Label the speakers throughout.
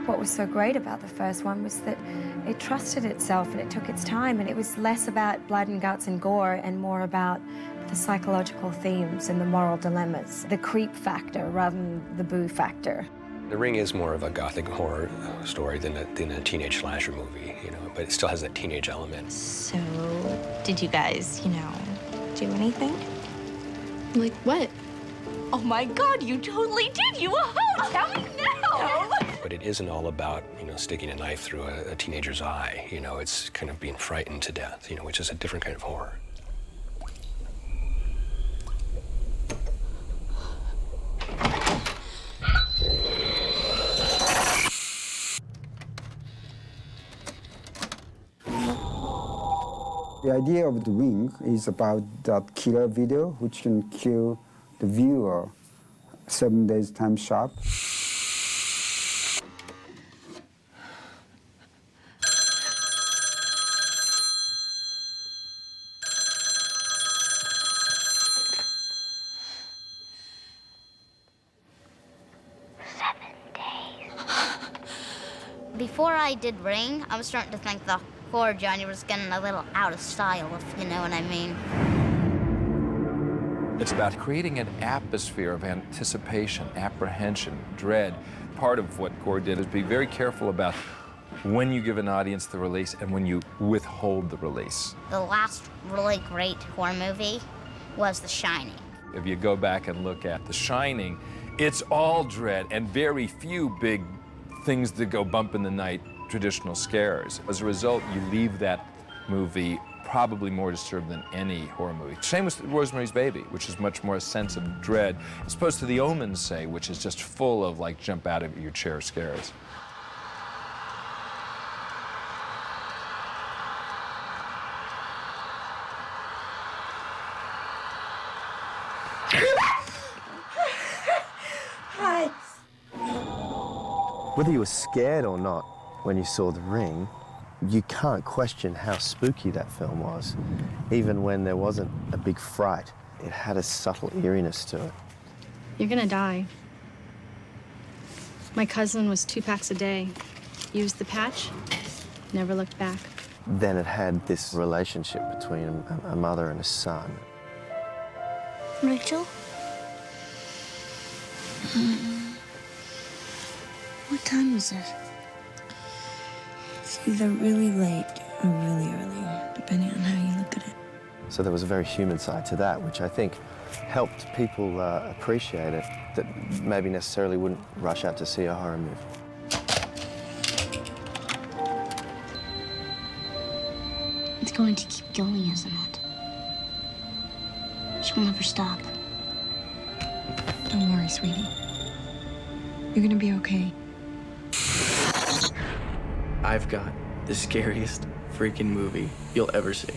Speaker 1: what was so great about the first one was that it trusted itself and it took its time, and it was less about blood and guts and gore and more about the psychological themes and the moral dilemmas, the creep factor rather than the boo factor.
Speaker 2: The Ring is more of a gothic horror story than a teenage slasher movie, you know, but it still has that teenage element.
Speaker 3: So, did you guys, you know, do anything?
Speaker 4: Like what?
Speaker 3: Oh my God, you totally did! You a hoe! Tell me now!
Speaker 2: But it isn't all about, you know, sticking a knife through a teenager's eye. You know, it's kind of being frightened to death, you know, which is a different kind of horror.
Speaker 5: The idea of The Ring is about that killer video which can kill the viewer 7 days time sharp.
Speaker 6: Before I did Ring, I was starting to think the horror genre was getting a little out of style, if you know what I mean.
Speaker 7: It's about creating an atmosphere of anticipation, apprehension, dread. Part of what Gore did is be very careful about when you give an audience the release and when you withhold the release.
Speaker 6: The last really great horror movie was The Shining.
Speaker 7: If you go back and look at The Shining, it's all dread and very few big things that go bump in the night, traditional scares. As a result, you leave that movie probably more disturbed than any horror movie. Same with Rosemary's Baby, which is much more a sense of dread, as opposed to The Omen, say, which is just full of, like, jump out of your chair scares.
Speaker 1: Hi.
Speaker 8: Whether you were scared or not when you saw The Ring, you can't question how spooky that film was, even when there wasn't a big fright. It had a subtle eeriness to it.
Speaker 4: You're gonna die. My cousin was 2 packs a day. Used the patch, never looked back.
Speaker 8: Then it had this relationship between a mother and a son.
Speaker 6: Rachel? What time is it?
Speaker 1: It's either really late or really early, depending on how you look at it.
Speaker 8: So there was a very human side to that, which I think helped people appreciate it, that maybe necessarily wouldn't rush out to see a horror movie.
Speaker 6: It's going to keep going, isn't it? She'll never stop.
Speaker 1: Don't worry, sweetie. You're gonna be okay.
Speaker 9: I've got the scariest freaking movie you'll ever see.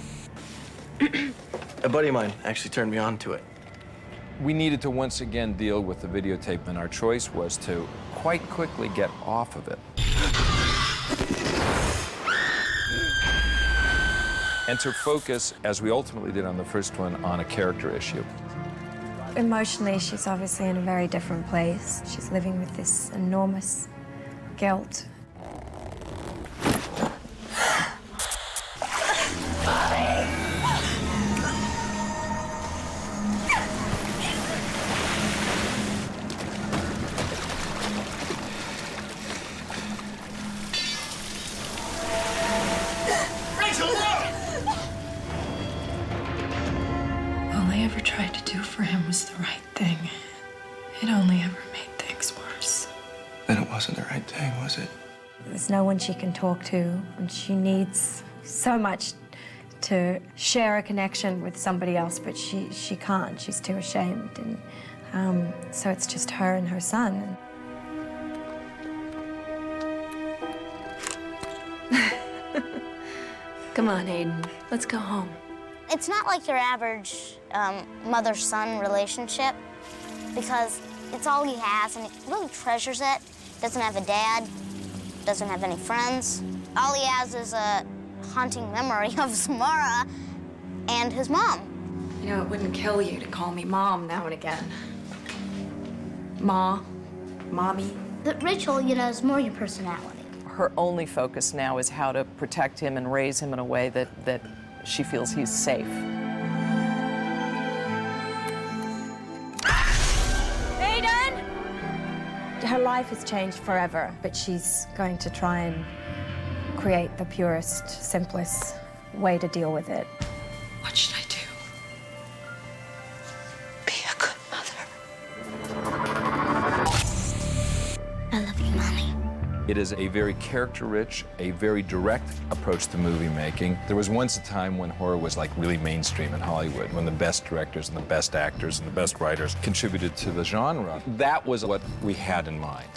Speaker 9: A buddy of mine actually turned me on to it.
Speaker 7: We needed to once again deal with the videotape, and our choice was to quite quickly get off of it. And to focus, as we ultimately did on the first one, on a character issue.
Speaker 1: Emotionally, she's obviously in a very different place. She's living with this enormous guilt.
Speaker 10: All I ever tried to do for him was the right thing. It only ever made things worse.
Speaker 9: Then it wasn't the right thing, was it?
Speaker 1: There's no one she can talk to, and she needs so much to share a connection with somebody else, but she can't. She's too ashamed, and so it's just her and her son.
Speaker 10: Come on, Aiden. Let's go home.
Speaker 6: It's not like your average mother-son relationship, because it's all he has, and he really treasures it. Doesn't have a dad, doesn't have any friends. All he has is a haunting memory of Samara and his mom.
Speaker 10: You know, it wouldn't kill you to call me Mom now and again. Ma, Mommy.
Speaker 6: But Rachel, you know, is more your personality.
Speaker 11: Her only focus now is how to protect him and raise him in a way that she feels he's safe.
Speaker 1: Aiden! Her life has changed forever, but she's going to try and create the purest, simplest way to deal with it.
Speaker 10: What should I do? Be a good mother.
Speaker 6: I love you, Mommy.
Speaker 7: It is a very character-rich, a very direct approach to movie making. There was once a time when horror was like really mainstream in Hollywood, when the best directors and the best actors and the best writers contributed to the genre. That was what we had in mind.